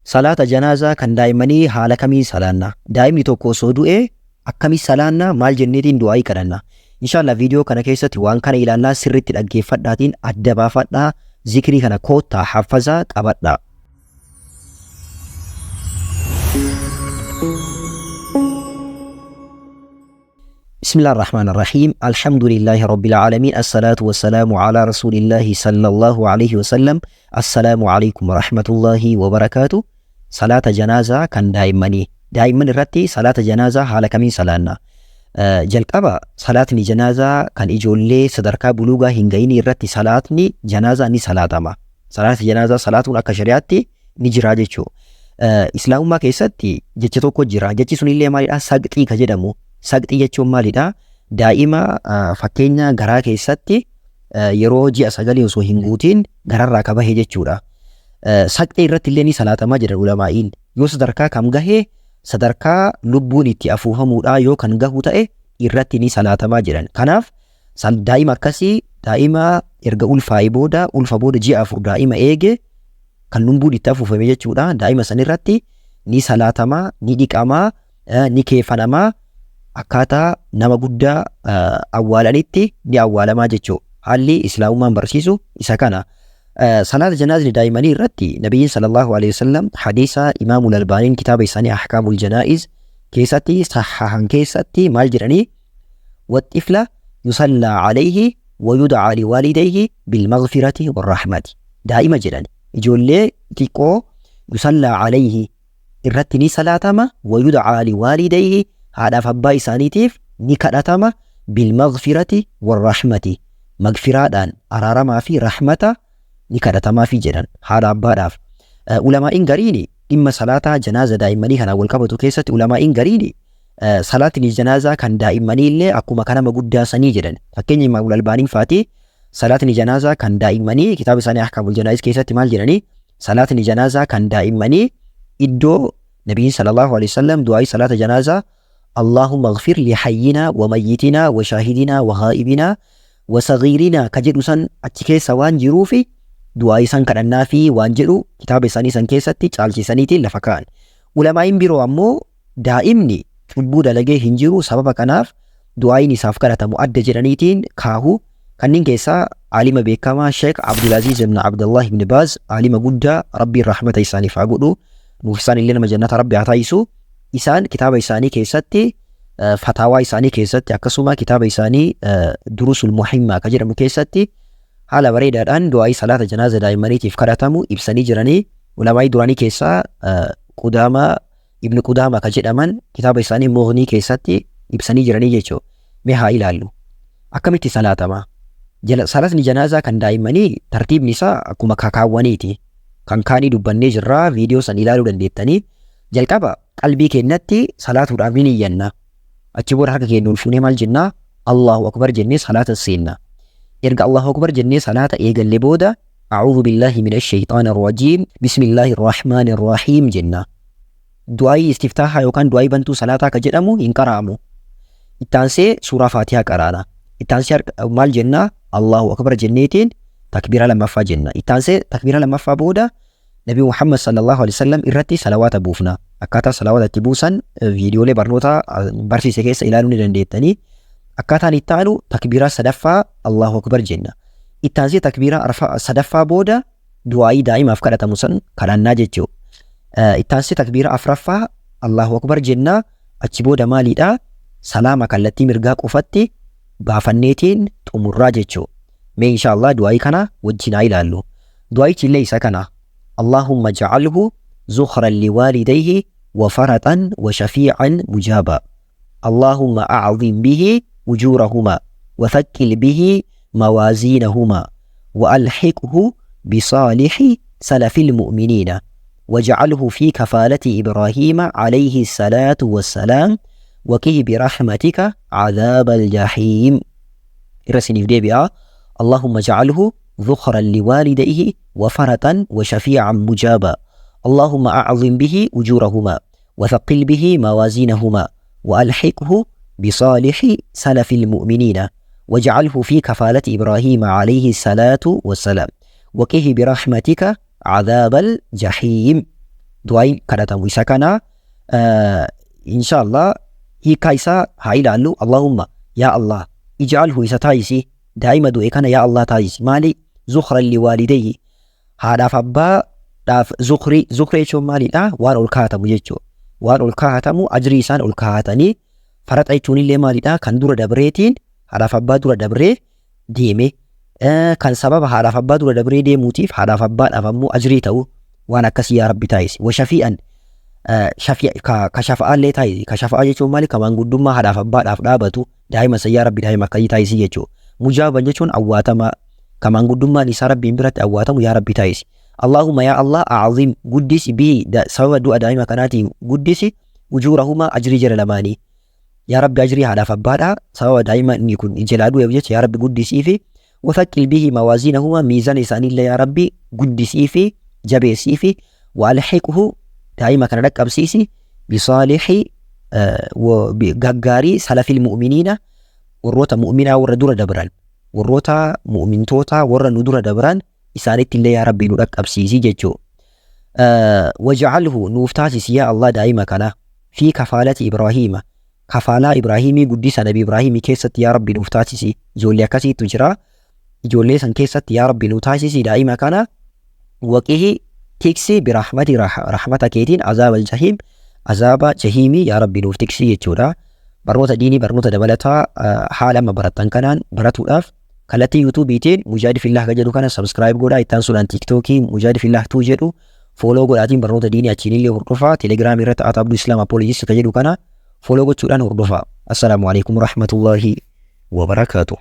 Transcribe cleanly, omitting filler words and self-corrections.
salaata janaazaa kan daa'immanii haala kamii salaanna? Daa'imni tokko osoo du'ee akkamii salaanna? Maal jenneetiin du'aayii kadhanna? Inshallah viidiyoo kana keessatti waan kana ilaallaa sirriitti dhaggeeffadhaatiin adda baafadhaa zikrii kana koottaa hafazaa qabadhaa. بسم الله الرحمن الرحيم الحمد لله رب العالمين الصلاة والسلام على رسول الله صلى الله عليه وسلم السلام عليكم ورحمة الله وبركاته. صلاة جنازة كان دائما الرتي صلاة جنازة حال كمين صلانا جلقبا صلاة جنازة كان إجولي صدركا بلوغا هنغيني الرتي صلاة جنازة ني صلاة ما صلاة جنازة صلاة أكا شريعتي نجرا جيشو إسلام ما كيستي جيشتو كو جرا جيشي سني اللي مالي ساقتي كجدمو Sagxii jechuun maalidha? Daa'ima fakkeenya garaa keessatti yeroo ji'a 9 osoo hin guutiin gararraa ka bahe jechuudha. Sagxii irratti illee ni salaatamaa jira ulamaa'iin. Yoo sadarkaa kam gahee sadarkaa lubbuun itti afuufamuudha yoo kan gahu ta'e irratti ni salaatamaa jiran. Kanaaf daa'ima akkasii daa'ima erga ulfaa'ee booda ji'a 4 daa'ima eege kan lubbuun itti afuufame jechuudha. Daa'ima sanirratti ni salaatamaa, ni dhiqamaa, ni keefanamaa. Akkaataa nama guddaa awwaalanitti ni awwaalamaa jechuudha. Haalli islaamummaan barsiisu isa kana. Salaata janaazaa daa'imanii irratti nabiyyiin sallallahu alaihi wasallam hadiisa imaamul albaaniin kitaaba isaanii ahkaamul janaa'iz keessatti sahahan keessatti maal jedhanii waxxifla yusallaa alayhi wayud'aa liwaalidayhi bilmaghfirati warrahmati. Daa'ima jedhan ijoollee xiqqoo yusallaa alayhi irratti ni salaatama wayud'aa liwaalidayhi haadhaaf abbaa isaaniitiif ni kadhatama bilmaghfirati warrahmati. Maghfiraadhaan araaramaa fi rahmata ni kadhatamaa fi jedhan haadha abbaadhaaf. Ulamaa'iin gariini dhimma salaataa janaazaa daa'immanii kana wal qabatu keessatti ulamaa'iin gariini salaatni janaazaa kan daa'immanii illee akkuma kanama guddaa sanii jedhan. Fakkeenya imaamul albaaniin faati salaatni janaazaa kan daa'immanii kitaaba isaanii ahkaamul janaa'iz keessatti maal jedhanii salaatni janaazaa kan daa'immanii iddoo nabiyyiin sallallahu alaihi wasallam du'aa salaata janaazaa اللهم اغفر لحينا وميتنا وشاهدنا وغائبنا وصغيرنا كجدو سن أتكي سوان جروفي دعاء سن كرنا في وانجرو كتاب ساني سن كيستي چالشي سنيتي لفكان علماء بيرو أمو دائمني فلبود لغي هنجرو سبب كناف دعاء نساف كرتا مؤد جرانيتين كاهو كنين كيسا عالم بيكما شيخ عبد العزيز بن عبد الله بن باز عالم قد ربي الرحمة إساني فاقودو نوفسان اللي مجنة ربي عطايسو isaan kitaaba isaanii keessatti fataawaa isaanii keessatti akkasuma kitaaba isaanii durusul muhimmaa ka jedhamu keessatti haala bareedaadhaan du'aa salaata janaazaa daa'immaniitiif kadhatamu ibsanii jiranii. Ulamaa'ii duraanii keessaa ibn Qudaama ka jedhaman kitaaba isaanii Mughnii keessatti ibsanii jiranii jechuudha. Mee haa ilaallu akkamitti salaatama? Salaatni janaazaa kan daa'immanii tartiibni isaa akkuma kakaawwaniiti. Kan kaanii dubbannee jirraa viidiyoo san ilaaluu dandeettanii. Jalqaba qalbii keenyatti salaatuudhaaf ni niyyanna. Achi booda harka keenya ulfuunee maal jennaa? Allahu akbar jennee salaata seenna. Erga Allahu akbar jennee salaata eegalle booda a'uudhu billahi minash shayxaanir rajiim bismillahir rahmaanir rahiim jenna. Du'aayii istiftaahaa yookaan du'aayii bantuu salaataa ka jedhamu hin qara'amu. Ittaansee suuraa Faatihaa qaraana. Ittaansee maal jennaa? Allahu akbar jenneetiin takbiira lammaffaa jenna. Ittaansee takbiira lammaffaa booda Nabi Muhammad sallallahu alaihi wasallam irratti salawaata buufna. Akkaataa salawaata itti buusan viidiyoolee barnoota barsiise keessa ilaaluu ni dandeettanii. Akkaataan itti aanu takbiiraa sadaffaa Allahu akbar jenna. Ittaansee takbiiraa sadaffaa booda du'aayii daa'imaaf kadhatamu san kadhannaa jechuudha. Ittaansee takbiiraa afraffaa Allahu akbar jenna. Achi booda maalidha? Salaama kallattii mirgaa qofatti baafanneetiin xumurraa jechuudha. Mee inshaallah du'aayii kana wajjin haa ilaallu. Du'aayichi illee isa kana. اللهم اجعله زخرا لوالديه وفرطا وشفيعا مجابا. اللهم أعظم به أجورهما وثقل به موازينهما وألحقه بصالح سلف المؤمنين واجعله في كفالة إبراهيم عليه الصلاة والسلام وقه برحمتك عذاب الجحيم. إرسني في اللهم اجعله ذخرا لوالديه وفرطا وشفيعا مجابا. اللهم أعظم به أجورهما وثقل به موازينهما وألحقه بصالح سلف المؤمنين واجعله في كفالة إبراهيم عليه الصلاة والسلام وقه برحمتك عذاب الجحيم. du'aayin kadhatamu isa kana inshallah hiikaa isaa haa ilaallu. Allahumma yaa Allah ij'alhu isa taayisi daa'ima du'e kana yaa Allah taayisi maali zukhran liwaalidayhi haadhaaf abbaadhaaf zukrii jechuun maalidha waan ol kaa'atamu jechuudha. Waan ol kaa'atamu ajrii isaan ol kaa'atanii faraxa jechuun illee maalidha kan dura dabreetiin haadhaaf abbaa dura dabree deeme kan sababa haadhaaf abbaa dura dabree deemuutiif haadhaaf abbaadhaaf ammoo ajrii ta'u waan akkasii yaa rabbi taayisi. Washafii'an ka shafa'aallee taayisi. Ka shafa'aa jechuun maali ka maanguddummaa haadhaaf abbaadhaaf dhaabatu daa'ima san yaa rabbi daa'ima akkasii taayisi jechuudha. Mujaaban jechuun awwaatama ka maanguddummaan isaa rabbiin biratti awwaatamu yaa rabbi taayisi. Allahumma yaa Allah a'azim guddisi bihi sababa du'a daa'ima kanaatiin guddisi ujuurahuma ajrii jara lamaanii. Yaa rabbi ajrii haadhaaf abbaadhaa sababa daa'ima inni kun jalaa du'eef jecha yaa rabbi guddisii fi wafaqqil bihi mawaaziinahuma miizana isaaniillee yaa rabbi guddisii fi jabeessii fi waalxiqhu daa'ima kana dhaqqabsiisi bisaalixi gaggaarii salafil mu'miniina warroota mu'minaa warra dura dabran warroota mu'mintoota warra nu dura dabran isaanitti illee yaa rabbi nu dhaqqabsiisi jechuu. Waj'alhu nuuf taasisi yaa Allah daa'ima kana fi kafaalati Ibraahiima kafaalaa Ibraahimii guddisa nabi Ibraahimii keessatti yaa rabbi nuuf taasisi. Ijoollee akkasiitu jira. Ijoollee san keessatti yaa rabbi nu taasisi daa'ima kana waqihi tiksi birahmati rahmata keetiin azaaba aljahiim azaaba jahiimii yaa rabbi nuuf tiksi jechuudha. Barnoota diinii barnoota dabalataa haala amma barattan kanaan baratuudhaaf kallattii yuutuubiitiin mujaahid fillah ka jedhu kana subscribe godhaa. Ittaan suudhaan tiiktookii mujaahid fillah 2 jedhu fooloo godhaatiin barnoota diinii achiinillee hordofaa. Telegiraamii irratti Abduu Islaam Apologist ka jedhu kana fooloo gochuudhaan hordofaa. Assalaamu alaikum warahmatullahi wabarakaatuh.